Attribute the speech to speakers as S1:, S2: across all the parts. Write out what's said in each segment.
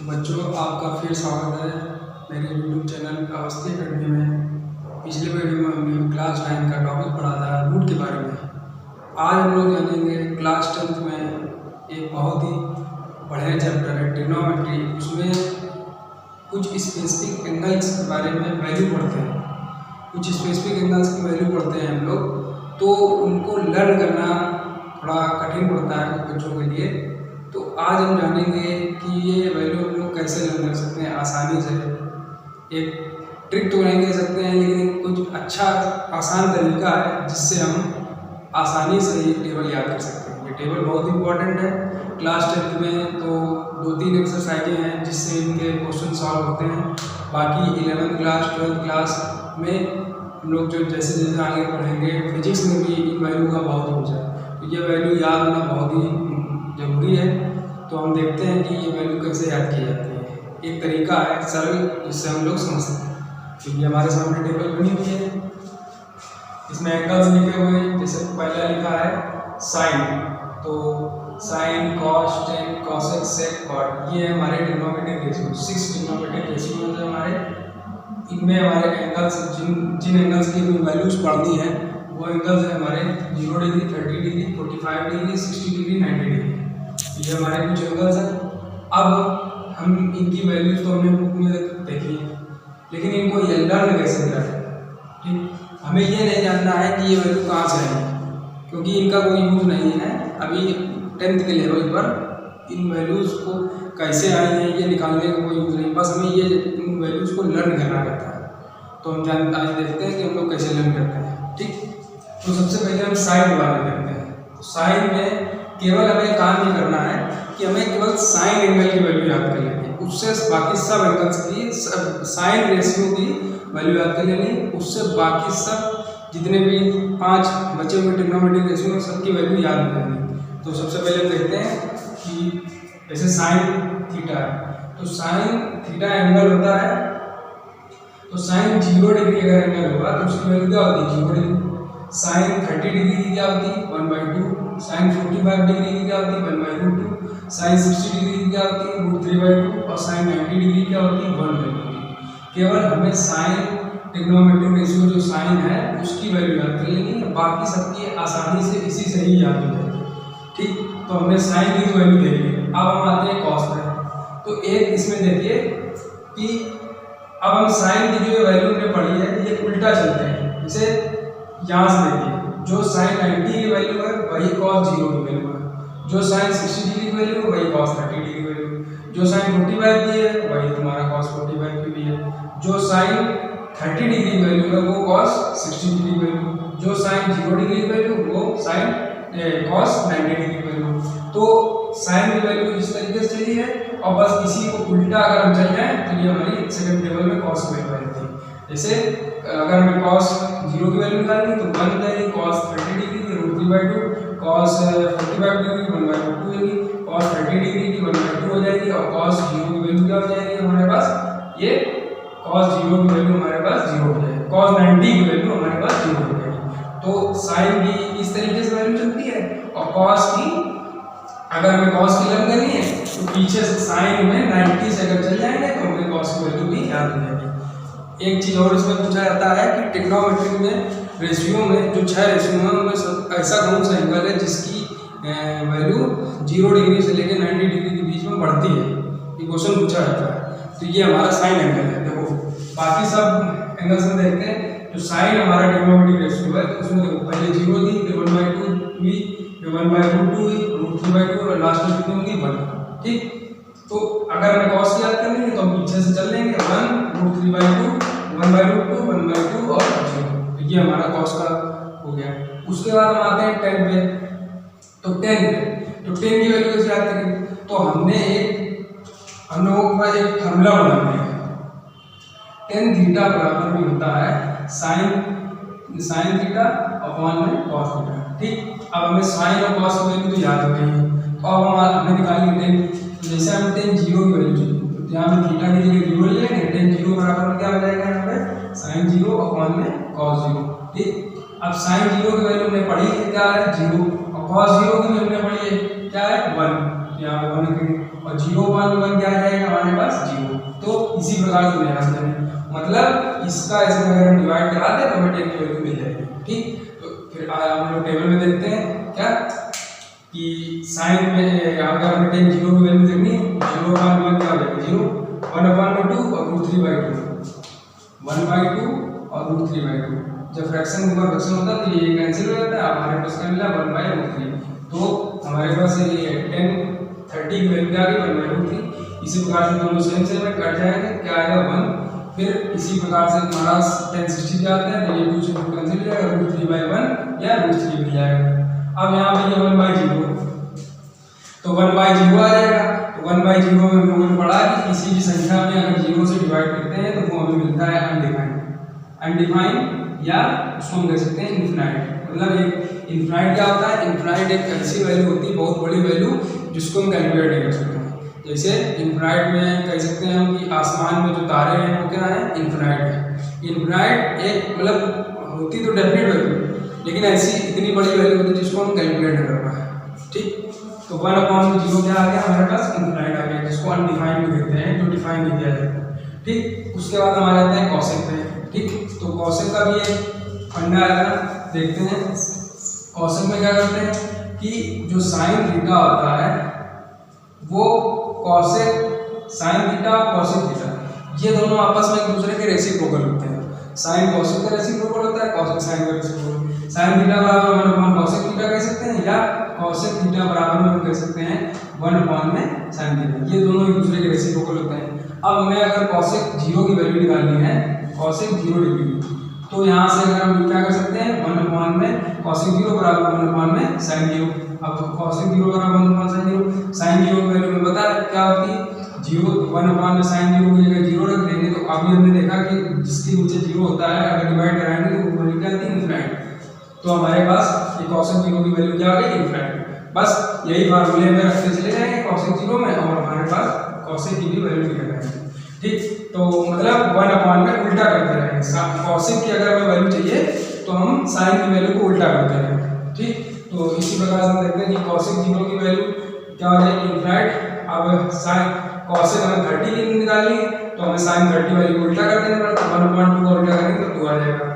S1: तो बच्चों, आपका फिर स्वागत है मेरे यूट्यूब चैनल अवस्थी अकेडमी में। पिछले वीडियो में हमने क्लास 9 का टॉपिक पढ़ा था रूट के बारे में। आज हम लोग जानेंगे क्लास 10th में एक बहुत ही बढ़िया चैप्टर है ट्रिग्नोमेट्री। उसमें कुछ स्पेसिफिक एंगल्स के बारे में वैल्यू पढ़ते हैं, कुछ स्पेसिफिक एंगल्स की वैल्यू पढ़ते हैं हम लोग। तो उनको लर्न करना थोड़ा कठिन पड़ता है कुछ बच्चों के लिए। तो आज हम जानेंगे कि ये वैल्यू हम लोग कैसे लर्न कर सकते हैं आसानी से। एक ट्रिक तो नहीं कह सकते हैं, लेकिन कुछ अच्छा आसान तरीका है जिससे हम आसानी से ये टेबल याद कर सकते हैं। ये टेबल बहुत इंपॉर्टेंट है क्लास 10th में। तो 2-3 एक्सरसाइजें हैं जिससे इनके क्वेश्चन सॉल्व होते हैं। बाकी 11th क्लास 12th क्लास में हम लोग जो जैसे जैसे आगे पढ़ेंगे, फिजिक्स में भी इन वैल्यू का बहुत यूज है। तो ये वैल्यू याद होना बहुत ही ज़रूरी है। तो हम देखते हैं कि ये वैल्यू कैसे याद की जाती है। एक तरीका है सरल जिससे हम लोग समझ सकते हैं। तो ये हमारे सामने टेबल बनी हुई है, इसमें एंगल्स लिखे हुए हैं। जैसे पहला लिखा है साइन, तो साइन, कॉस, टेन, कॉसेक, सेक, कॉट, ये है हमारे ट्रिग्नोमेट्रिक रेशियो। 6 ट्रिग्नोमेट्रिक रेशियो है हमारे। इनमें हमारे एंगल्स जिन एंगल्स की वैल्यूज पढ़नी है वो एंगल्स है हमारे 0 degree, 30 degree, 45 degree, 60 degree, 90 degree. ये हमारे कुछ एंगल्स हैं। अब हम इनकी वैल्यूज तो हमने बुक में देखी है, लेकिन इनको ये लर्न कैसे करें। ठीक, हमें ये नहीं जानना है कि ये वैल्यू कहाँ से आई, क्योंकि इनका कोई यूज नहीं है अभी 10th के लेवल पर। इन वैल्यूज़ को कैसे आई हैं ये निकालने का कोई यूज नहीं, बस हमें ये इन वैल्यूज़ को लर्न करना रहता है। तो हम आज देखते हैं कि हम लोग कैसे लर्न करते हैं। ठीक, तो सबसे पहले हम साइन के बारे में देखते हैं। तो साइन में केवल हमें काम ये करना है कि हमें केवल साइन एंगल की वैल्यू याद कर लेनी है। उससे बाकी सब एंगल्स की साइन रेशियो की वैल्यू याद कर लेनी है। उससे बाकी सब जितने भी 5 बचे हुए ट्रिग्नोमेट्रिक रेशियो सबकी वैल्यू याद हो जाएगी। तो सबसे पहले हम देखते हैं कि जैसे साइन थीटा है, तो साइन थीटा एंगल होता है। तो साइन 0 डिग्री अगर एंगल होगा तो उसकी वैल्यू क्या होती है 0 डिग्री। साइन 30 डिग्री की क्या होती है 1/2। साइन 45 डिग्री की क्या होती है 1/√2। साइन 60 डिग्री की क्या होती है √3/2। और साइन 90 डिग्री क्या होती है 1/2। केवल हमें साइन ट्रिग्नोमेट्रिक रेशियो जो साइन है उसकी वैल्यू याद कर लेनी है, बाकी सबकी आसानी से इसी से ही याद हो जाएगी। ठीक, तो हमने साइन की तो वैल्यू देख ली। अब हम आते हैं कॉस में। तो एक इसमें देखिए कि अब हम साइन की जो वैल्यू हमने पढ़ी है ये उल्टा चलते हैं। इसे यहाँ से देखिए, जो साइन 90 की वैल्यू है वही कॉस 0 की वैल्यू है। जो साइन 60 डिग्री की वैल्यू है वही कॉस 30 डिग्री की वैल्यू है। जो साइन 45 की है वही तुम्हारा कॉस 45 की भी है। जो साइन 30 डिग्री की वैल्यू है वो कॉस 60 डिग्री की वैल्यू। जो साइन 0 डिग्री की वैल्यू वो साइन कॉस 90 डिग्री की वैल्यू। तो साइन की वैल्यू इस तरीके से चली है, और बस इसी को उल्टा अगर हम चल जाए तो ये हमारी सेकंड टेबल में कॉस की वैल्यू थी। जैसे अगर हमें कॉस 0 की वैल्यू निकालनी तो 1 जाएगी, कॉस 30 डिग्री की √3/2, कॉस 45 डिग्री 1/2 होगी, कॉस 30 डिग्री की 1/2 हो जाएगी। और कॉस 0 की वैल्यू क्या हो जाएगी हमारे पास, ये कॉस 0 की वैल्यू हमारे पास 0 हो जाएगी। कॉस 90 की वैल्यू हमारे पास 0 हो जाएगी। तो साइन की इस तरीके से वैल्यू चलती है। और कॉस की अगर हमें कॉस की लर्न करनी है तो पीछे से साइन में 90 से अगर चल जाएंगे तो हमें कॉस की वैल्यू भी याद हो जाएगी। एक चीज़ और इसमें पूछा जाता है कि ट्रिग्नोमेट्रिक में रेशियो में जो 6 रेशियो हैं उनमें ऐसा कौन सा एंगल है जिसकी वैल्यू 0 डिग्री से लेकर 90 डिग्री के बीच में बढ़ती है। ये क्वेश्चन पूछा जाता है। तो ये हमारा साइन एंगल है। देखो बाकी सब एंगल्स में देखते हैं, जो साइन हमारा ट्रिग्नोमेट्रिक रेशियो है तो उसमें देखो पहले 0 थी, फिर 1/2 हुई, फिर 1/√2 हुई, √3/2 और लास्ट में कितनी होगी 1। ठीक, तो अगर हमें कॉस याद करनी है तो हम पीछे से चल लेंगे 1 √3/2, 1/√2, 1/2 और 0। ये हमारा कॉस का हो गया। उसके बाद हम आते हैं 10 पे। तो 10 की वैल्यू कैसे याद करेंगे, तो हम लोगों के पास एक फॉर्मूला बना है। tan थीटा बराबर भी होता है साइन थीटा अपॉन में कॉस थीटा। ठीक, अब हमें साइन और कॉस की वैल्यू तो याद हो गई है। तो अब हमने निकाली tan। तो जैसे हम tan 0 की वैल्यू चाहिए तो यहाँ पे थीटा की जगह 0 ले लेंगे। tan 0 बराबर में क्या हो जाएगा यहाँ पे साइन 0 अपॉन में कॉस 0। ठीक, अब साइन 0 की वैल्यू हमने पढ़ी है क्या है 0, और कॉस 0 की वैल्यू हमने पढ़ी है क्या है 1। यहाँ पे 1 और 0 1 क्या आ जाएगा हमारे इसी प्रकार से ध्यान दें, मतलब इसका ऐसे अगर हम डिवाइड करा दें तो हमें 10 की वैल्यू मिल जाएगी। ठीक, तो फिर हम लोग टेबल में देखते हैं क्या कि साइन में यहाँ पे हमें 10 जीरो की वैल्यू देखनी है। 0/1 क्या हो जाएगा 0, 1/2 और √3/2, 1/2 और √3/2। जब फ्रैक्शन ऊपर फ्रैक्शन होता है तो ये कैंसिल हो जाता है, हमारे पास क्या मिला 1/√3। तो हमारे पास ये 10/30 की वैल्यू क्या आ गई 1/√3। इसी प्रकार से दोनों सेम सेम में कट जाएंगे, क्या आएगा 1। फिर इसी प्रकार से हमारा 10/60 जाते हैं तो ये 2 से 2 कैंसिल हो जाएगा, √3/1 या √3 मिल जाएगा। अब यहाँ पे ये 1/0 तो 1/0 आ जाएगा। तो 1/0 में हम लोगों ने पढ़ा कि किसी भी संख्या में अगर 0 से डिवाइड करते हैं तो वो हमें मिलता है अनडिफाइंड या उसको हम कह सकते हैं इनफिनाइट। मतलब एक इनफिनाइट क्या होता है, इनफिनाइट एक ऐसी वैल्यू होती है बहुत बड़ी वैल्यू जिसको हम कैलकुलेट नहीं कर सकते। जैसे इनफिनाइट में कह सकते हैं हम कि आसमान में जो तारे हैं वो क्या है इनफिनाइट है। इनफिनाइट एक मतलब होती तो डेफिनेट वैल्यू, लेकिन ऐसी इतनी बड़ी वैल्यू होती है जिसको हम कैलकुलेट नहीं कर पाए। ठीक, तो 1/0 क्या आ गया हमारे पास इनफिनाइट आ गया, जिसको अनडिफाइंड भी कहते हैं, जो डिफाइन नहीं किया जाता। ठीक, उसके बाद हम आ जाते हैं कॉसेक पे। ठीक, तो कॉसेक का भी एक फंडा आएगा, देखते हैं। कॉसेक में क्या करते हैं कि जो साइन थीटा होता है वो कॉसेक साइन थीटा और कॉसेक थीटा ये दोनों आपस में एक दूसरे के रेसिप्रोकल होते हैं। साइन कॉसेक का रेसिप्रोकल होता है, कॉसेक साइन का रेसिप्रोकल। साइन थीटा बराबर 1/, कॉसेक थीटा कह सकते हैं, या कॉसेक थीटा बराबर में हम कह सकते हैं 1/, साइन थीटा। ये दोनों एक दूसरे के रेसिप्रोकल होते हैं। अब हमें अगर कॉसेक 0 की वैल्यू निकालनी है, कॉसेक 0 डिग्री, तो यहाँ से अगर हम क्या कर सकते हैं 1/, कॉसेक 0 बराबर 1/, साइन 0। अब कॉसेक 0 बराबर 1/, साइन 0। साइन 0 की वैल्यू में बता क्या होती है 0, 1/, साइन 0 की जगह 0 रख देंगे। तो अभी हमने देखा कि जिसके नीचे 0 होता है अगर डिवाइड कराएंगे तो वो वैल्यू क्या आती है इनफिनाइट। तो हमारे पास ये कॉसेक 0 की वैल्यू क्या आ गई इनफिनाइट। बस यही फार्मूले में रखते चले जाएंगे कॉसेक 0 में, और हमारे पास कॉसेक की भी वैल्यू निकल आएगी। ठीक, तो मतलब 1/, में उल्टा करते रहेंगे। कॉसेक की अगर हमें वैल्यू चाहिए तो हम साइन की वैल्यू को उल्टा करते रहेंगे। ठीक, तो इसी प्रकार से हम देखते हैं कि कॉसेक 0 की वैल्यू क्या हो जाएगी इनफिनाइट। अब साइन कॉसेक हमें 30 की निकालनी है तो हमें साइन 30 वैल्यू को उल्टा कर देना पड़ेगा। 1/2 को उल्टा करेंगे तो 2 आ जाएगा।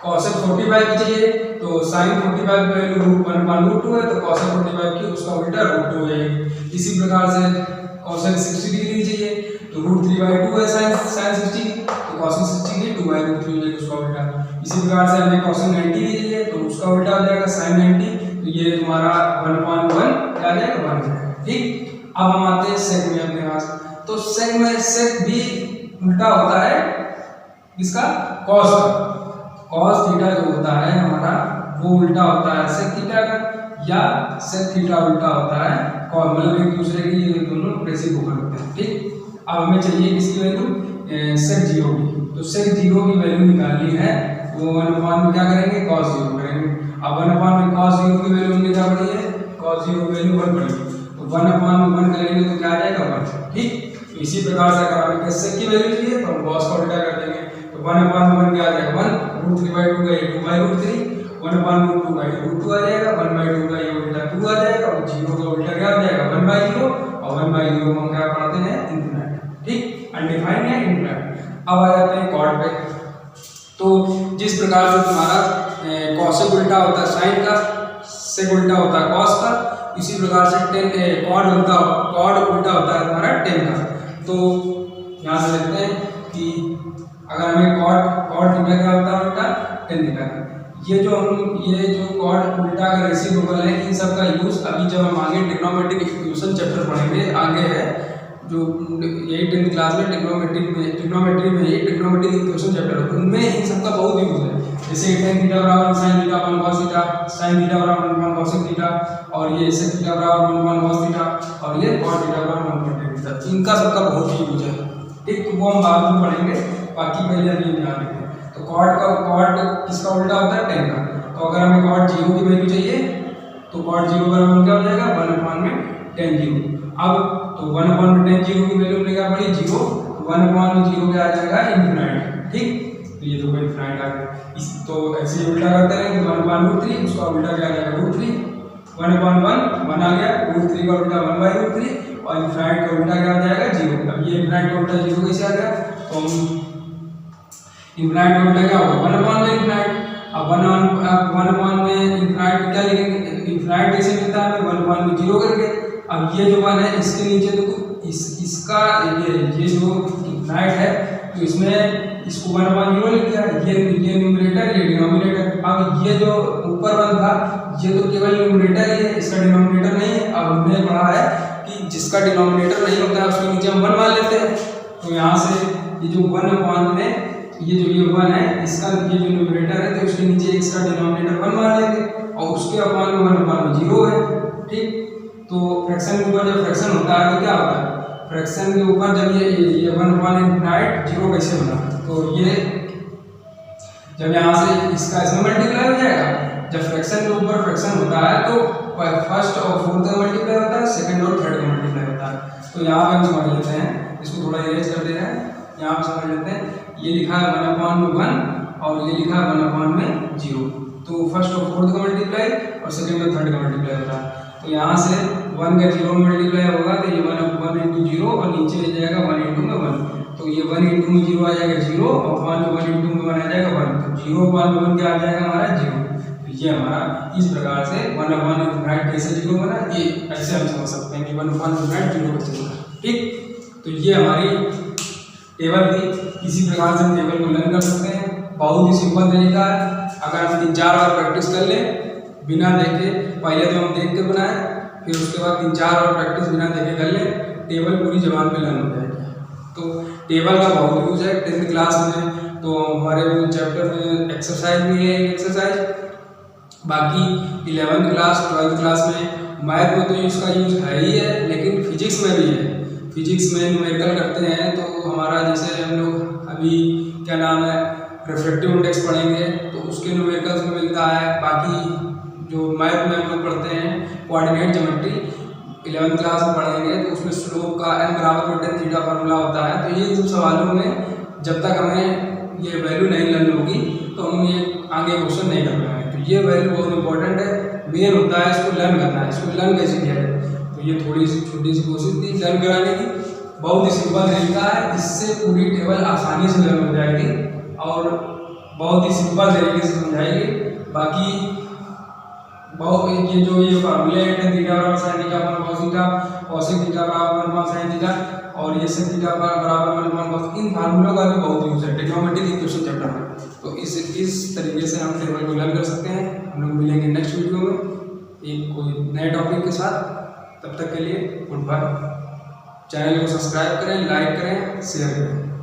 S1: कॉसेक 45 की चाहिए तो साइन 45 की वैल्यू 1/√2 है, तो कॉसेक 45 की उसका उल्टा √2 हो जाएगी। इसी प्रकार से कॉसेक 60 डिग्री चाहिए तो √3/2 है साइन 60, तो कॉसेक 60 की 2/√3 हो जाएगी उसका उल्टा। इसी प्रकार से हमें कॉसेक 90 की चाहिए तो उसका उल्टा हो जाएगा साइन 90, तो ये तुम्हारा 1/1 क्या आ जाएगा 1। ठीक, अब हम आते हैं सेक में अपने पास। तो सेक में सेक भी उल्टा होता है इसका कॉस का। कॉस थीटा जो होता है हमारा वो उल्टा होता है सेक थीटा का, या सेक थीटा उल्टा होता है कॉस, मतलब एक दूसरे की ये दोनों रेसिप्रोकल होते हैं। ठीक, अब हमें चाहिए किसकी वैल्यू सेक 0 की। तो सेक 0 की वैल्यू निकालनी है वो 1/, में क्या करेंगे cos 0 करेंगे। अब 1/, में cos 0 की वैल्यू हमने क्या पढ़ी है cos 0 की वैल्यू 1 पढ़ी, तो 1/, में 1 करेंगे तो क्या आ जाएगा 1। ठीक, तो इसी प्रकार से अगर हमें सेक की वैल्यू चाहिए तो हम cos का उल्टा कर देंगे, तो 1/, में 1 क्या आ जाएगा 1, √3/2 का ये 2/√3, 1/√2 का ये √2 आ जाएगा, 1/2 का ये उल्टा 2 आ जाएगा, और 0 का उल्टा क्या हो जाएगा 1/0, और 1/0 हम क्या पढ़ते हैं इनफिनाइट। ठीक, अनडिफाइंड या इनफिनाइट। अब आ जाते हैं कॉट पे। तो जिस प्रकार से तुम्हारा कॉसेक उल्टा होता है साइन का, सेक उल्टा होता है कॉस का, इसी प्रकार से कॉड उल्टा होता है तुम्हारा टेन का। तो यहाँ से देखते हैं कि अगर हमें कॉड थीटा क्या होता है उल्टा टेन थीटा का। ये जो कॉड उल्टा का रेसिप्रोकल है, इन सब का यूज अभी जब हम आगे ट्रिग्नोमेट्रिक इक्वेशन चैप्टर पढ़ेंगे आगे है, जो यही 10th क्लास में ट्रिग्नोमेट्री में ये ट्रिग्नोमेट्रिक इक्वेशन चैप्टर है, उनमें इन सब का बहुत यूज है। जैसे tan थीटा बराबर sin theta 1 cos theta, sin theta बराबर 1 cos थीटा, और ये sec थीटा बराबर 1 cos थीटा, और ये cot थीटा बराबर 1 tan थीटा। इनका सबका बहुत यूज है। ठीक, तो वो हम बाद में पढ़ेंगे, बाकी पहले अभी ध्यान रखें। तो cot किसका उल्टा होता है tan का। तो अगर हमें cot 0 की वैल्यू चाहिए तो cot 0 बराबर क्या हो जाएगा 1/, में tan 0। अब तो 1/, में tan 0 की वैल्यू हमने क्या पढ़ी 0, 1/, में 0 क्या आ जाएगा इनफिनाइट। ठीक, तो ये तो इनफिनाइट आ गया। तो ऐसे उल्टा करते रहेंगे, 1/√3 उसका उल्टा क्या आ जाएगा √3, 1/1 1 आ गया, √3 का उल्टा 1/√3, और इन्फिनाइट का उल्टा क्या हो जाएगा, जीरो। अब ये इन्फिनाइट का उल्टा जीरो कैसे आ गया, तो इन्फिनाइट का उल्टा क्या होगा, 1 में इन्फिनाइट। अब 1 में इन्फिनाइट क्या लिखेंगे, इन्फिनाइट कैसे मिलता है हमें, 1 में जीरो करके। अब ये जो 1 है इसके नीचे देखो इसका ये जो इन्फिनाइट है तो इसमें इसको 1/0 लिख दिया, ये न्यूमरेटर ये डिनोमिनेटर। अब ये जो ऊपर 1 था ये तो केवल न्यूमरेटर ही है, इसका डिनोमिनेटर नहीं है। अब हमने पढ़ा है कि जिसका डिनोमिनेटर नहीं होता है उसके नीचे हम 1 मान लेते हैं। तो यहाँ से ये जो 1 में ये जो 1 है इसका ये जो न्यूमरेटर है तो उसके नीचे इसका डिनोमिनेटर 1 मान लेंगे और उसके अपॉन में 1/0 है। ठीक, तो फ्रैक्शन के ऊपर जब फ्रैक्शन होता है तो क्या होता है, फ्रैक्शन के ऊपर जब ये 1/∞ जीरो कैसे बना, तो ये जब यहाँ से इसका इसमें मल्टीप्लाई हो जाएगा। जब फ्रैक्शन के ऊपर फ्रैक्शन होता है तो फर्स्ट और फोर्थ का मल्टीप्लाई होता है, सेकंड और थर्ड का मल्टीप्लाई होता है। तो यहाँ पे हम समझ लेते हैं, इसको थोड़ा इरेज कर दे रहे हैं, यहाँ पे समझ लेते हैं। ये लिखा है 1/1 और ये लिखा है 1/0। तो फर्स्ट और फोर्थ का मल्टीप्लाई और सेकंड और थर्ड का मल्टीप्लाई होता है। तो यहाँ से 1 का 0 में मल्टीप्लाई होगा तो ये 1 × 0 और नीचे ले जाएगा 1 × 1। तो ये 1 × 0 आ जाएगा 0 और 1 × 1 आ जाएगा 1। तो 0/1 क्या आ जाएगा हमारा 0। तो ये हमारा इस प्रकार से 1/∞ कैसे 0 बना, ये ऐसे हम समझ सकते हैं कि 1/∞ 0 कैसे बना। ठीक, तो ये हमारी टेबल थी। इसी प्रकार से हम टेबल को लर्न कर सकते हैं, बहुत ही सिंपल तरीका है। अगर हम 3-4 बार प्रैक्टिस कर लें बिना देखे, पहले तो हम देख के बनाएं फिर उसके बाद 3-4 बार प्रैक्टिस बिना देखे कर लें, टेबल पूरी जबान पे लर्न हो जाएगी। तो टेबल का बहुत यूज है 10th क्लास में, तो हमारे चैप्टर में एक्सरसाइज भी है एक्सरसाइज। बाकी 11th क्लास 12th क्लास में मैथ में तो इसका यूज है ही है, लेकिन फिजिक्स में भी है। फिजिक्स में न्यूमेरिकल करते हैं तो हमारा जैसे हम लोग अभी क्या नाम है रिफ्रैक्टिव इंडेक्स पढ़ेंगे तो उसके न्यूमेरिकल्स में मिलता है। बाकी जो मैथ में हम लोग पढ़ते हैं कोऑर्डिनेट ज्योमेट्री 11th क्लास में पढ़ेंगे तो उसमें स्लोप का n = tan थीटा फार्मूला होता है। तो ये सब सवालों में जब तक हमें ये वैल्यू नहीं लर्न होगी तो हम ये आगे क्वेश्चन नहीं कर पाएंगे। तो ये वैल्यू बहुत इंपॉर्टेंट है, मेन होता है इसको लर्न करना है। इसको लर्न कैसे किया जाए, तो ये थोड़ी सी छोटी सी कोशिश थी लर्न कराने की। बहुत ही सिंपल तरीका है, इससे पूरी टेबल आसानी से लर्न हो जाएगी और बहुत ही सिंपल तरीके से समझाएगी। बाकी बहुत ये जो ये फार्मूले हैं tan theta = sin theta / cos theta, cos theta = sin theta और ये sec थीटा = cos, इन फार्मूलों का भी बहुत यूज है ट्रिग्नोमेट्री के क्वेश्चन चैप्टर में। तो इस तरीके से हम टेबल को लर्न कर सकते हैं। हम लोग मिलेंगे नेक्स्ट वीडियो में एक कोई नए टॉपिक के साथ। तब तक के लिए गुड बाय। चैनल को सब्सक्राइब करें, लाइक करें, शेयर करें।